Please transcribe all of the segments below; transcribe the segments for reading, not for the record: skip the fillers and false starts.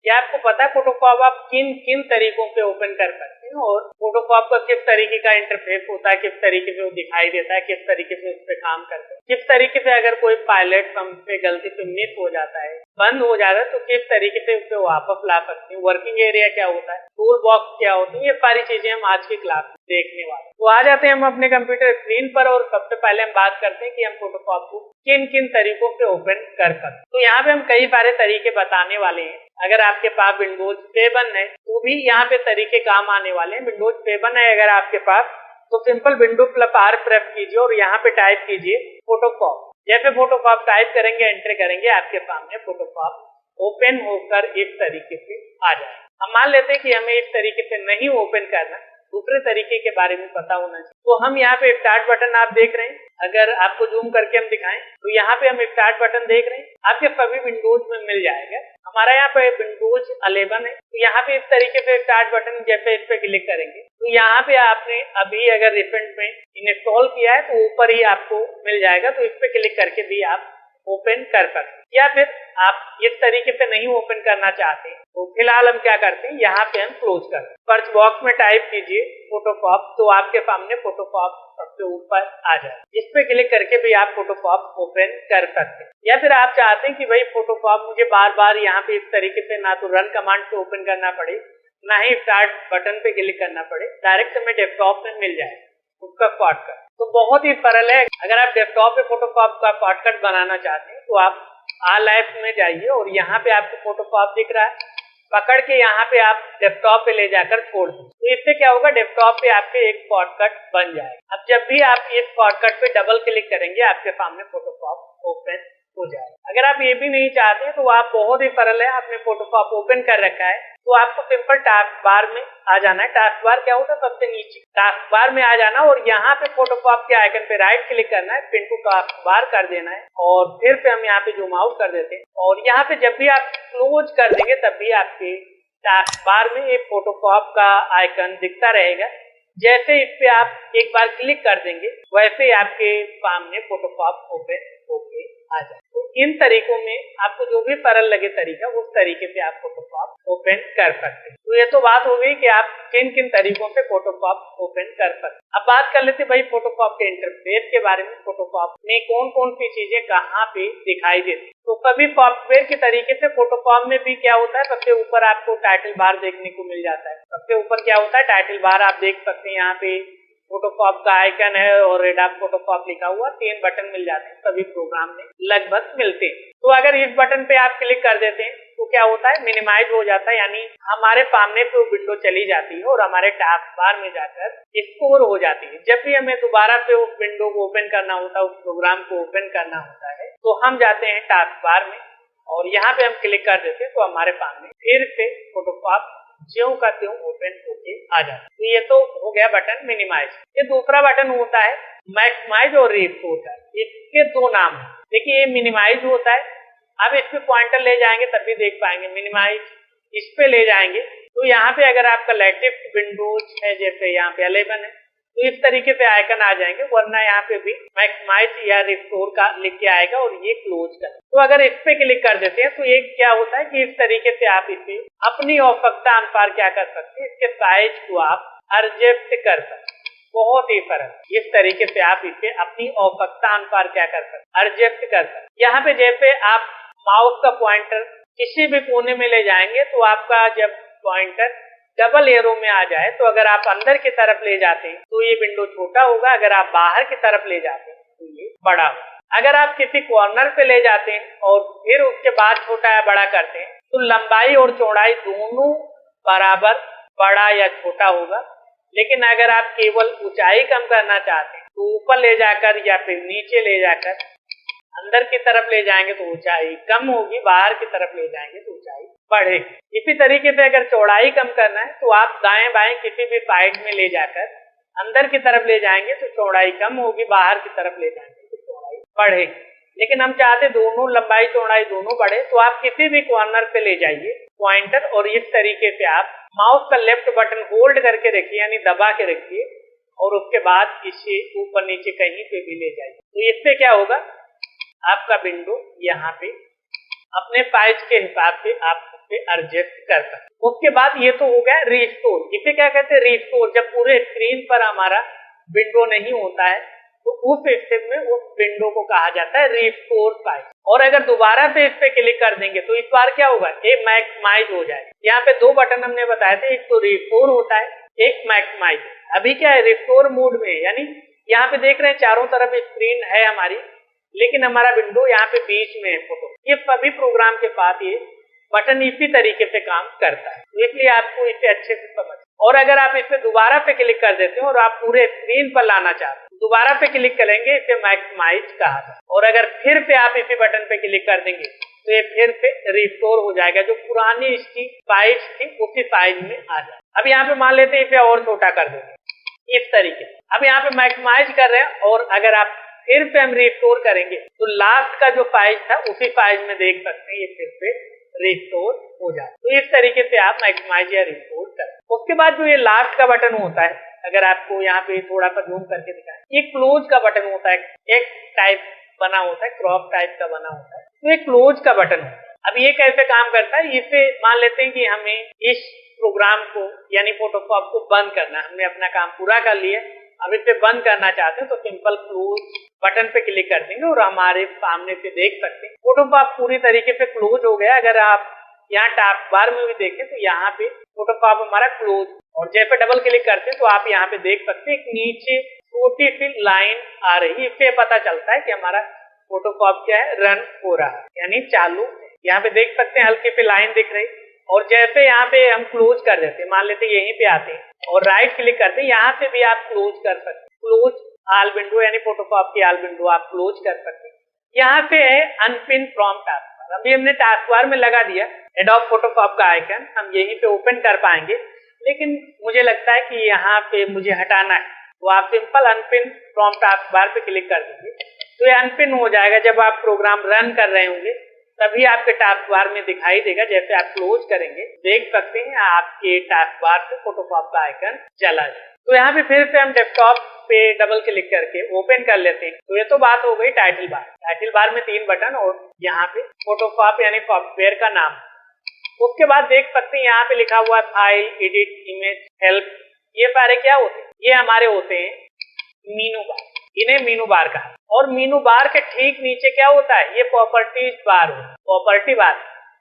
क्या आपको पता है फोटोकॉप आप किन किन तरीकों पे ओपन कर सकते हैं और फोटोकॉप का किस तरीके का इंटरफेस होता है, किस तरीके से वो दिखाई देता है, किस तरीके से उस पर काम करते हैं, किस तरीके से अगर कोई पायलट पंप पे गलती से मिस हो जाता है, बंद हो जाता है तो किस तरीके से उसे वापस ला सकते हैं, वर्किंग एरिया क्या होता है, टूल बॉक्स क्या होती है, ये सारी चीजें हम आज की क्लास में देखने वाले हैं। तो आ जाते हैं हम अपने कंप्यूटर स्क्रीन पर और सबसे पहले हम बात करते हैं कि हम फोटोकॉप को किन किन तरीकों से ओपन कर सकते हैं। तो यहाँ पे हम कई सारे तरीके बताने वाले हैं। अगर आपके पास विंडोज 7 है तो भी यहाँ पे तरीके काम आने वाले हैं। विंडोज 7 है अगर आपके पास तो simple window plus are press कीजिए और यहाँ पे टाइप कीजिए फोटोकॉप। जैसे फोटोकॉप टाइप करेंगे, एंटर करेंगे, आपके सामने फोटोकॉप ओपन होकर इस तरीके से आ जाए। हम मान लेते हैं कि हमें इस तरीके से नहीं ओपन करना, दूसरे तरीके के बारे में पता होना चाहिए। तो हम यहाँ पे स्टार्ट बटन आप देख रहे हैं, अगर आपको जूम करके हम दिखाएं तो यहाँ पे हम स्टार्ट बटन देख रहे हैं, आपके सभी विंडोज में मिल जाएगा। हमारा यहाँ पे विंडोज 11 है तो यहाँ पे इस तरीके से स्टार्ट बटन जैसे इस पे क्लिक करेंगे तो यहाँ पे आपने अभी अगर रिसेंट में इंस्टॉल किया है तो ऊपर ही आपको मिल जाएगा, तो इस पे क्लिक करके भी आप ओपन कर सकते हैं। या फिर आप इस तरीके से नहीं ओपन करना चाहते तो फिलहाल हम क्या करते हैं, यहाँ पे हम क्लोज करते हैं। सर्च बॉक्स में टाइप कीजिए फोटोकॉप तो आपके सामने फोटोकॉप सबसे ऊपर आ जाए। इस पे क्लिक करके भी आप फोटोकॉप ओपन कर सकते हैं। या फिर आप चाहते हैं कि भाई फोटोकॉप मुझे बार बार यहाँ पे इस तरीके से ना तो रन कमांड से ओपन करना पड़े, ना ही स्टार्ट बटन पे क्लिक करना पड़े, डायरेक्ट हमें डेस्कटॉप में मिल जाए उसका शॉर्टकट। तो बहुत ही सरल है। अगर आप डेस्कटॉप पे फोटोकॉप का शॉर्टकट बनाना चाहते हैं तो आप ऑल ऐप में जाइए और यहाँ पे आपको फोटोकॉप दिख रहा है, पकड़ के यहाँ पे आप डेस्कटॉप पे ले जाकर छोड़ दें। तो इससे क्या होगा, डेस्कटॉप पे आपके एक शॉर्टकट बन जाएगा। अब जब भी आप इस शॉर्टकट पे डबल क्लिक करेंगे आपके सामने फोटोकॉप ओपन हो जाएगा। अगर आप ये भी नहीं चाहते तो आप बहुत ही सरल है, आपने फोटोकॉप ओपन कर रखा है तो आपको सिंपल टास्क बार में आ जाना है। टास्क बार क्या होता है, सबसे नीचे टास्क बार में आ जाना और यहाँ पे फोटोकॉप के आइकन पे राइट क्लिक करना है, पिन टू टास्क बार कर देना है और फिर से हम यहाँ पे जूम आउट कर देते हैं और यहाँ पे जब भी आप क्लोज कर देंगे तब भी आपके टास्क बार में एक फोटोकॉप का आइकन दिखता रहेगा। जैसे इस पे आप एक बार क्लिक कर देंगे वैसे ही आपके सामने फोटोकॉप ओपन होके आ जाए। तो इन तरीकों में आपको जो भी सरल लगे तरीका उस तरीके से आप फोटोकॉप ओपन कर सकते हैं। तो ये तो बात हो गई कि आप किन किन तरीकों से फोटोकॉप ओपन कर सकते हैं। अब बात कर लेते भाई फोटोकॉप के इंटरफेस के बारे में। फोटोकॉप में कौन कौन सी चीजें कहाँ पे दिखाई देती। तो सभी सॉफ्टवेयर के तरीके से फोटोकॉप में भी क्या होता है, सबसे ऊपर आपको टाइटल बार देखने को मिल जाता है। सबसे ऊपर क्या होता है, टाइटल बार आप देख सकते हैं। यहाँ पे फोटोकॉप का आइकन है और रेड ऑफ फोटोकॉप लिखा हुआ 3 बटन मिल जाते हैं, सभी प्रोग्राम में लगभग मिलते हैं। तो अगर इस बटन पे आप क्लिक कर देते हैं तो क्या होता है, मिनिमाइज हो जाता है, यानी हमारे सामने पे विंडो चली जाती है और हमारे टास्क बार में जाकर स्टोर हो जाती है। जब भी हमें दोबारा पे उस विंडो को ओपन करना होता है, उस प्रोग्राम को ओपन करना होता है तो हम जाते हैं टास्क बार में और यहाँ पे हम क्लिक कर देते हैं तो हमारे सामने फिर से फोटोकॉप ज्यों का त्यों ओपन होके आ जाता है। तो ये तो हो गया बटन मिनिमाइज। ये दूसरा बटन होता है मैक्सिमाइज और रीस्टोर। इसके 2 नाम है। देखिए ये मिनिमाइज होता है, आप इस पे पॉइंटर ले जाएंगे तब भी देख पाएंगे। मिनिमाइज इस पे ले जाएंगे तो यहाँ पे अगर आपका लेटेस्ट विंडोज है, जैसे यहाँ पे 11 है तो इस तरीके से आइकन आ जाएंगे, वरना यहाँ पे भी मैक्सिमाइज या रिस्टोर का लिख के आएगा और ये क्लोज कर। तो अगर इस पे क्लिक कर देते हैं तो ये क्या होता है कि इस तरीके से आप इसे अपनी आवश्यकता अनुसार क्या कर सकते हैं, इसके साइज को आप एडजस्ट कर सकते हैं। बहुत ही सरल, इस तरीके से आप इसे अपनी आवश्यकता अनुसार क्या कर सकते हैं, एडजस्ट कर सकते हैं। यहाँ पे जैसे आप माउस का पॉइंटर किसी भी कोने में ले जाएंगे तो आपका जब पॉइंटर डबल एरो में आ जाए तो अगर आप अंदर की तरफ ले जाते हैं तो ये विंडो छोटा होगा, अगर आप बाहर की तरफ ले जाते हैं तो ये बड़ा होगा। अगर आप किसी कॉर्नर पे ले जाते हैं और फिर उसके बाद छोटा या बड़ा करते हैं तो लंबाई और चौड़ाई दोनों बराबर बड़ा या छोटा होगा। लेकिन अगर आप केवल ऊंचाई कम करना चाहते हैं तो ऊपर ले जाकर या फिर नीचे ले जाकर अंदर की तरफ ले जाएंगे तो ऊंचाई कम होगी, बाहर की तरफ ले जाएंगे तो ऊंचाई बढ़ेगी। इसी तरीके से अगर चौड़ाई कम करना है तो आप दाएं बाएं किसी भी साइड में ले जाकर अंदर की तरफ ले जाएंगे तो चौड़ाई कम होगी, बाहर की तरफ ले जाएंगे तो चौड़ाई बढ़ेगी। लेकिन हम चाहते दोनों लंबाई चौड़ाई दोनों बढ़े तो आप किसी भी कॉर्नर पे ले जाइए पॉइंटर और इस तरीके से आप माउस का लेफ्ट बटन होल्ड करके रखिए, यानी दबा के रखिए और उसके बाद इसे ऊपर नीचे कहीं पे भी ले जाइए। तो इससे क्या होगा, आपका विंडो यहाँ पे अपने साइज के हिसाब से आप पे एडजस्ट कर सकते। उसके बाद ये तो हो गया रिस्टोर। इसे क्या कहते हैं? रिस्टोर। जब पूरे स्क्रीन पर हमारा विंडो नहीं होता है तो उस स्टेप में उस विंडो को कहा जाता है रिस्टोर साइज। और अगर दोबारा से इस पे क्लिक कर देंगे तो इस बार क्या होगा? एक मैक्सिमाइज हो जाएगा। यहाँ पे दो बटन हमने बताए थे, एक तो रिस्टोर होता है, एक मैक्सिमाइज। अभी क्या है? रिस्टोर मोड में, यानी यहाँ पे देख रहे हैं चारों तरफ स्क्रीन है हमारी, लेकिन हमारा विंडो यहाँ पे बीच में है फोटो। ये सभी प्रोग्राम के पास ये बटन इसी तरीके से काम करता है, इसलिए आपको इसे अच्छे से समझ। और अगर आप इस पे दोबारा पे क्लिक कर देते हो और आप पूरे स्क्रीन पर लाना चाहते हो, दोबारा पे क्लिक करेंगे, इसे मैक्सिमाइज कहा जाता है। और अगर फिर से आप इसी बटन पे क्लिक कर देंगे तो ये फिर से रिस्टोर हो जाएगा, जो पुरानी इसकी साइज थी उसी साइज में आ जाए। अब यहाँ पे मान लेते हैं इसे और छोटा कर देंगे इस तरीके से। अब यहाँ पे मैक्सिमाइज कर रहे हैं और अगर आप फिर से हम रिस्टोर करेंगे तो लास्ट का जो साइज था उसी साइज में देख सकते हैं, ये फिर से रिस्टोर हो जाए। तो इस तरीके से आप मैक्सिमाइज या रिस्टोर करें। उसके बाद जो ये लास्ट का बटन होता है, अगर आपको यहाँ पे थोड़ा सा जूम करके दिखाएं, ये क्लोज का बटन होता है। एक टाइप बना होता है, क्रॉप टाइप का बना होता है, तो ये क्लोज का बटन होता है। अब ये कैसे काम करता है? इसे मान लेते हैं कि हमें इस प्रोग्राम को यानी फोटोशॉप को बंद करना है। हमने अपना काम पूरा कर लिया, अब इसे बंद करना चाहते हैं तो सिंपल क्लोज बटन पे क्लिक कर देंगे और हमारे सामने से देख सकते हैं फोटोशॉप पूरी तरीके से क्लोज हो गया। अगर आप यहाँ टास्क बार में भी देखें तो यहाँ पे फोटोशॉप हमारा क्लोज, और जैसे डबल क्लिक करते हैं तो आप यहाँ पे देख सकते हैं एक नीचे छोटी सी लाइन आ रही है। इससे पता चलता है कि हमारा फोटोशॉप क्या है? रन हो रहा है, यानी चालू है। यहाँ पे देख सकते हैं हल्की सी लाइन दिख रही। और जैसे यहाँ पे हम क्लोज कर देते हैं, मान लेते हैं यहीं पे आते हैं और राइट क्लिक करते हैं, यहाँ से भी आप क्लोज कर सकते हैं। क्लोज ऑल विंडो यानी फोटोशॉप की ऑल विंडो आप क्लोज कर सकते हैं। यहाँ पे है अनपिन फ्रॉम टास्क बार। अभी हमने टास्क बार में लगा दिया एडोब फोटोशॉप का आइकन, हम यहीं पे ओपन कर पाएंगे, लेकिन मुझे लगता है कि यहाँ पे मुझे हटाना है, तो आप simple unpin from task bar पे क्लिक कर देंगे तो ये अनपिन हो जाएगा। जब आप प्रोग्राम रन कर रहे होंगे तभी आपके टास्क बार में दिखाई देगा। जैसे आप क्लोज करेंगे देख सकते हैं आपके टास्क बार से फोटोशॉप का आइकन चला जाए। तो यहाँ पे फिर से हम डेस्कटॉप पे डबल क्लिक करके ओपन कर लेते हैं। तो ये तो बात हो गई टाइटल बार। टाइटल बार में 3 बटन और यहाँ पे फोटोशॉप यानी सॉफ्टवेयर का नाम। उसके बाद देख सकते हैं यहाँ पे लिखा हुआ फाइल, एडिट, इमेज, हेल्प। ये सारे क्या होते हैं? ये हमारे होते हैं मीनू बार। इन्हें मीनू बार कहा। और मीनू बार के ठीक नीचे क्या होता है? ये प्रॉपर्टीज बार होता है।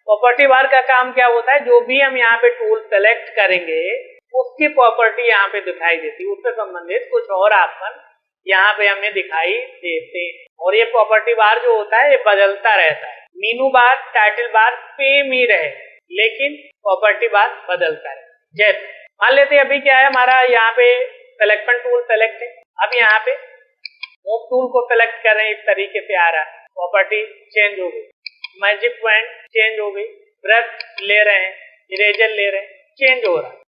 प्रॉपर्टी बार का काम क्या होता है? जो भी हम यहाँ पे टूल सेलेक्ट करेंगे उसकी प्रॉपर्टी यहाँ पे दिखाई देती है, उससे संबंधित कुछ और ऑप्शन यहाँ पे हमें दिखाई देते हैं। और ये प्रॉपर्टी बार जो होता है ये बदलता रहता है। मीनू बार, टाइटल बार सेम ही रहे, लेकिन प्रॉपर्टी बार बदलता है। जैसे मान लेते हैं अभी क्या है हमारा यहाँ पे सिलेक्शन टूल सेलेक्ट है। अब यहाँ पे मूव टूल को सेलेक्ट कर रहे हैं, इस तरीके से आ रहा है, प्रॉपर्टी चेंज हो गई, मैजिक पॉइंट चेंज हो गई, ब्रश ले रहे हैं, इरेजर ले रहे हैं, चेंज हो रहा है,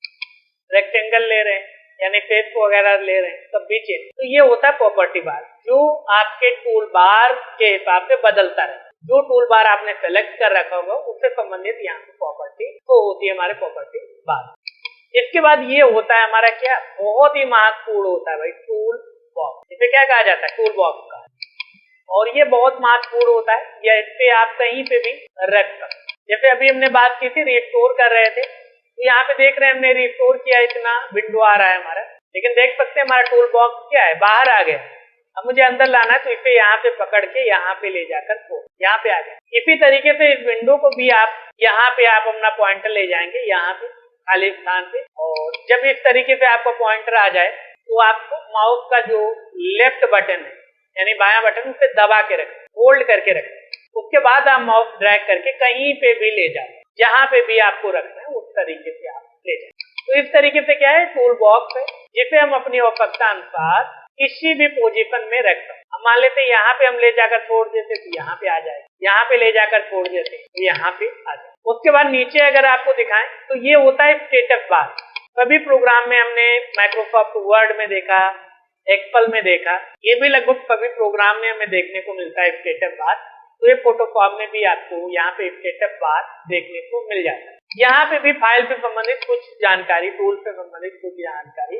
रेक्टेंगल ले रहे हैं यानी फेस वगैरह ले रहे हैं, सब भी चेंज। तो ये होता है प्रॉपर्टी बार, जो आपके टूल बार के हिसाब से बदलता रहे। जो टूल बार आपने सेलेक्ट कर रखा होगा उससे संबंधित यहाँ पे प्रॉपर्टी तो होती है हमारे प्रॉपर्टी बार। इसके बाद ये होता है हमारा क्या, बहुत ही महत्वपूर्ण होता है भाई, टूल बॉक्स। इसे क्या कहा जाता है? टूल बॉक्स का। और ये बहुत महत्वपूर्ण होता है, या इससे आप कहीं पे भी रख सकते। जैसे अभी हमने बात की थी रिस्टोर कर रहे थे, तो यहाँ पे देख रहे हैं हमने रिस्टोर किया, इतना विंडो आ रहा है हमारा, लेकिन देख सकते हैं हमारा टूल बॉक्स क्या है, बाहर आ गया। अब मुझे अंदर लाना है तो इसे यहाँ पे पकड़ के यहाँ पे ले जाकर यहाँ पे आ गया। इसी तरीके से इस विंडो को भी आप यहाँ पे आप अपना पॉइंटर ले जाएंगे यहाँ पे खाली स्थान पे, और जब इस तरीके से आपका पॉइंटर आ जाए तो आपको माउस का जो लेफ्ट बटन है यानी बायां बटन उसे दबा के रखें, होल्ड करके रखें। उसके बाद आप माउस ड्रैग करके कहीं पे भी ले जाए, जहां पे भी आपको रखना है उस तरीके से आप ले जाए। तो इस तरीके से क्या है, टूल बॉक्स है जिसे हम अपनी आवश्यकता अनुसार किसी भी पोजीशन में रख सकते। हम मान लेते हैं यहाँ पे हम ले जाकर छोड़ देते तो यहाँ पे आ जाए, यहाँ पे ले जाकर छोड़ देते तो यहाँ पे आ जाए। उसके बाद नीचे अगर आपको दिखाएं तो ये होता है स्टेटस बार। सभी प्रोग्राम में हमने माइक्रोसॉफ्ट वर्ड में देखा, एक्सेल में देखा, ये भी लगभग सभी प्रोग्राम में हमें देखने को मिलता है स्टेटस बार। तो ये फोटोशॉप में भी आपको यहाँ पे स्टेटस बार देखने को मिल जाता है। यहाँ पे भी फाइल से संबंधित कुछ जानकारी, टूल से संबंधित कुछ जानकारी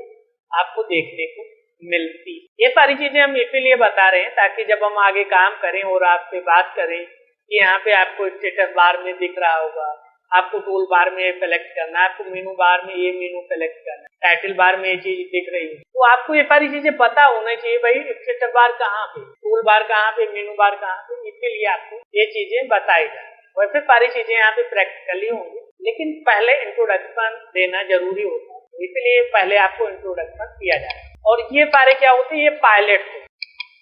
आपको देखने को मिलती। ये सारी चीजें हम इसीलिए बता रहे हैं ताकि जब हम आगे काम करें और आपसे बात करें कि यहाँ पे आपको स्टेटस बार में दिख रहा होगा, आपको टूल बार में सेलेक्ट करना है, आपको मेनू बार में ये मेनू सेलेक्ट करना है, टाइटल बार में ये चीज दिख रही है, तो आपको ये सारी चीजें पता होना चाहिए भाई स्टेटस बार कहाँ पे, टूल बार कहाँ पे, मेनू बार कहाँ पे, इसीलिए आपको ये चीजें बताई जाए। वैसे सारी चीजें यहाँ पे प्रैक्टिकली होंगी, लेकिन पहले इंट्रोडक्शन देना जरूरी होता है, इसलिए पहले आपको इंट्रोडक्शन दिया जाए। और ये सारे क्या होते हैं, ये पायलट होते हैं,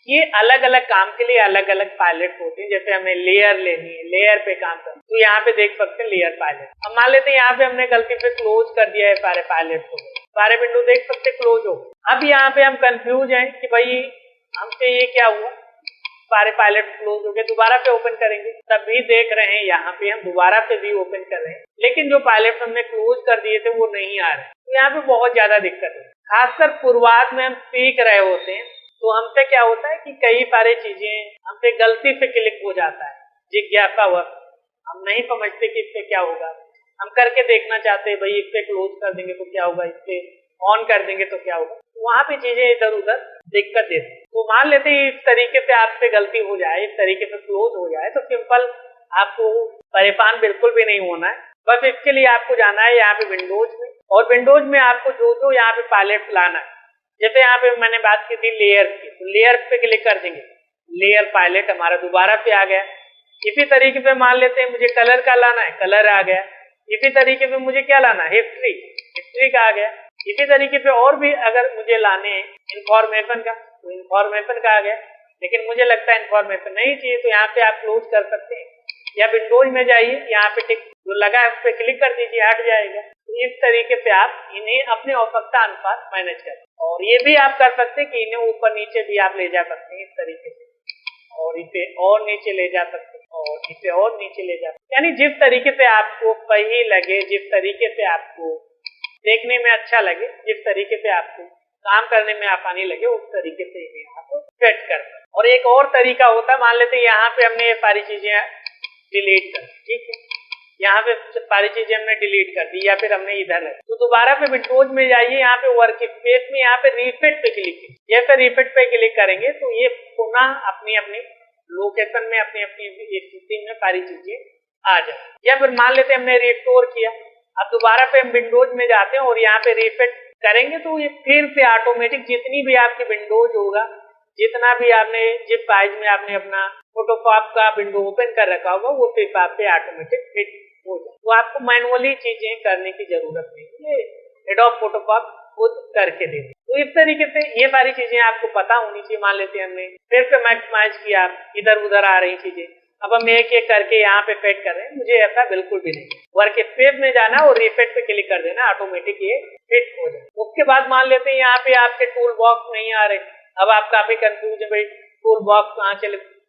ये अलग अलग काम के लिए अलग अलग पायलट होते हैं। जैसे हमें लेयर लेनी है, लेयर पे काम करना, तो यहाँ पे देख सकते हैं लेयर पायलट। अब मान लेते हैं यहाँ पे हमने गलती से क्लोज कर दिया है सारे पायलट को, सारे विंडो देख सकते क्लोज हो। अब यहाँ पे हम कंफ्यूज हैं कि भाई हमसे ये क्या हुआ, सारे पायलट क्लोज हो गए, दोबारा पे ओपन करेंगे, तभी देख रहे हैं यहाँ पे हम दोबारा पे भी ओपन कर रहे हैं, लेकिन जो पायलट हमने क्लोज कर दिए थे वो नहीं आ रहे, तो यहाँ पे बहुत ज्यादा दिक्कत है। खासकर शुरुआत में हम सीख रहे होते हैं, तो हमसे क्या होता है कि कई सारी चीजें हमसे गलती से क्लिक हो जाता है, जिज्ञासा वक्त हम नहीं समझते कि इससे क्या होगा, हम करके देखना चाहते हैं भाई इससे क्लोज कर देंगे तो क्या होगा, इससे ऑन कर देंगे तो क्या होगा, वहां पे चीजें इधर उधर दिक्कत देती। तो मान लेते हैं इस तरीके से आपसे गलती हो जाए, इस तरीके से क्लोज हो जाए, तो सिंपल आपको परेशान बिल्कुल भी नहीं होना है। बस इसके लिए आपको जाना है यहाँ पे विंडोज में, और विंडोज में आपको जो जो यहाँ पे पायलट लाना है, जैसे यहाँ पे मैंने बात की थी लेयर की, तो लेयर पे क्लिक कर देंगे, लेयर पायलट हमारा दोबारा पे आ गया। इसी तरीके से मान लेते हैं मुझे कलर का लाना है, कलर आ गया। इसी तरीके से मुझे क्या लाना है, हिस्ट्री, हिस्ट्री का आ गया। इसी तरीके से और भी अगर मुझे लाने हैं इंफॉर्मेशन का, तो इंफॉर्मेशन का आ गया, लेकिन मुझे लगता है इंफॉर्मेशन नहीं चाहिए, तो यहाँ पे आप क्लोज कर सकते हैं, या विंडोज में जाइए, यहाँ पे टिक जो लगा है उस पर क्लिक कर दीजिए, हट जाएगा। तो इस तरीके से आप इन्हें अपने आवश्यकता अनुसार मैनेज करें। और ये भी आप कर सकते हैं कि इन्हें ऊपर नीचे भी आप ले जा सकते हैं इस तरीके से, और इसे और नीचे ले जा सकते हैं, और इसे और नीचे ले जा सकते हैं, यानी जिस तरीके से आपको सही लगे, जिस तरीके से आपको देखने में अच्छा लगे, जिस तरीके से आपको काम करने में आसानी लगे, उस तरीके से इन्हें आप सेट कर सकते हैं। और एक और तरीका होता है, मान लेते हैं यहाँ पे हमने ये सारी चीजें डिलीट कर, ठीक है, यहाँ पे सारी चीजें हमने डिलीट कर दी, या फिर हमने इधर रख, तो दोबारा पे विंडोज में जाइए, यहाँ पे वर्क स्पेस में यहाँ पे रीसेट पे क्लिक कीजिए। जैसे रीसेट पे क्लिक करेंगे तो ये पुनः अपनी अपनी लोकेशन में, अपनी अपनी स्थिति में सारी चीजें आ जाए। या फिर मान लेते हैं हमने रिस्टोर किया, अब दोबारा पे हम विंडोज में जाते हैं और यहाँ पे रीसेट करेंगे, तो ये फिर से ऑटोमेटिक जितनी भी आपकी विंडोज होगा, जितना भी आपने जिस साइज में आपने अपना फोटोशॉप का विंडो ओपन कर रखा होगा, वो हिसाब से ऑटोमेटिक फिट हो जाए। तो आपको मैनुअली चीजें करने की जरूरत नहीं है, एडोब फोटोशॉप खुद करके दे। तो इस तरीके से ये सारी चीजें आपको पता होनी चाहिए। मान लेते हैं हमने फिर से मैक्सिमाइज किया, इधर उधर आ रही चीजें, अब हम एक एक करके यहाँ पे सेट कर रहे हैं, मुझे ऐसा बिल्कुल भी नहीं। वर्क स्पेस में जाना और रीसेट पे क्लिक कर देना, ऑटोमेटिक ये फिट हो जाए। उसके बाद मान लेते हैं यहाँ पे आपके टूल बॉक्स नहीं आ रहे, अब आप काफी कंफ्यूज है भाई टूल बॉक्स कहाँ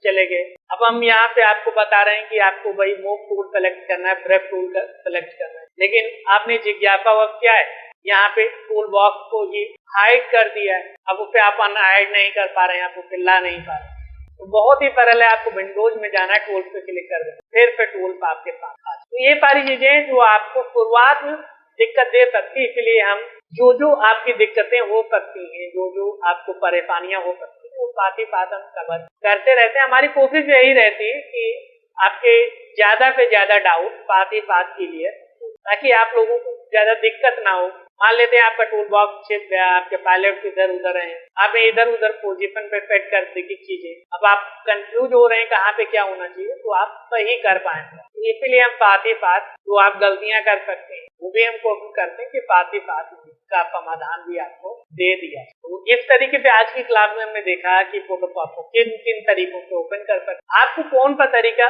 चले गए। अब हम यहाँ पे आपको बता रहे हैं कि आपको भाई मूव टूल सेलेक्ट करना है, ब्रश टूल सेलेक्ट करना है, लेकिन आपने जिज्ञासा वक्त क्या है, यहाँ पे टूल बॉक्स को ही हाइड कर दिया है, अब उसे आप अनहाइड नहीं कर पा रहे हैं, आप उसे ला नहीं पा रहे। तो बहुत ही सरल है, आपको विंडोज में जाना है, टूल्स पे क्लिक कर देना, फिर से टूल्स आपके पास आ जाए। तो ये सारी चीजें जो आपको शुरुआत में दिक्कत दे सकती है, इसलिए हम जो आपकी दिक्कतें हो सकती हैं, जो आपको परेशानियां हो सकती है, वो साथ ही साथ हम कवर करते रहते हैं। हमारी कोशिश यही रहती है कि आपके ज्यादा से ज्यादा डाउट साथ ही साथ क्लियर, ताकि आप लोगों को ज्यादा दिक्कत ना हो। मान लेते हैं आपका टूल बॉक्स छिप गया, आपके पायलट इधर उधर हैं, आपने इधर उधर पोजीशन पे सेट कर दी चीजें, अब आप कंफ्यूज हो रहे हैं कहाँ पे क्या होना चाहिए, तो आप सही कर पाएंगे। तो इसीलिए हम साथ ही साथ जो आप गलतियां कर सकते हैं वो भी हम कोशिश करते हैं कि साथ ही साथ इसका समाधान भी आपको दे दिया। तो इस तरीके से आज की क्लास में हमने देखा कि फोटोशॉप को किन किन तरीकों से ओपन कर सकते। आपको कौन सा तरीका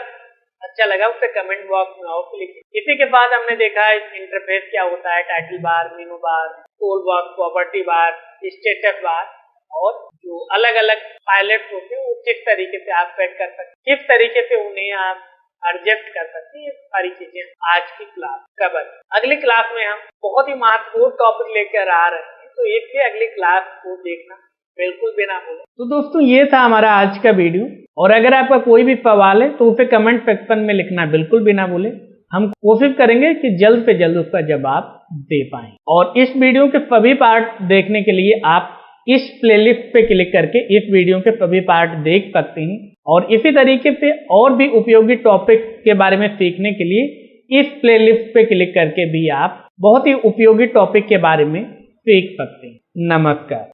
अच्छा लगा उसे कमेंट बॉक्स में आओ लिखिए। इसी के बाद हमने देखा इंटरफेस क्या होता है, title bar, menu bar, tool box, property bar, status bar, और जो अलग अलग पायलट होते हैं वो किस तरीके से आप सेट कर सकते, किस तरीके से उन्हें आप एडजस्ट कर सकते हैं। ये सारी चीजें आज की क्लास कवर। अगली क्लास में हम बहुत ही महत्वपूर्ण टॉपिक लेकर आ रहे हैं, तो इसलिए अगली क्लास को देखना बिल्कुल भी ना भूलें। तो दोस्तों ये था हमारा आज का वीडियो, और अगर आपका कोई भी सवाल है तो उसे कमेंट सेक्शन में लिखना बिल्कुल भी ना भूलें। हम कोशिश करेंगे कि जल्द से जल्द उसका जवाब दे पाएं। और इस वीडियो के सभी पार्ट देखने के लिए आप इस प्लेलिस्ट पे क्लिक करके इस वीडियो के सभी पार्ट देख सकते हैं। और इसी तरीके से और भी उपयोगी टॉपिक के बारे में सीखने के लिए इस प्लेलिस्ट पे क्लिक करके भी आप बहुत ही उपयोगी टॉपिक के बारे में सीख सकते हैं। नमस्कार।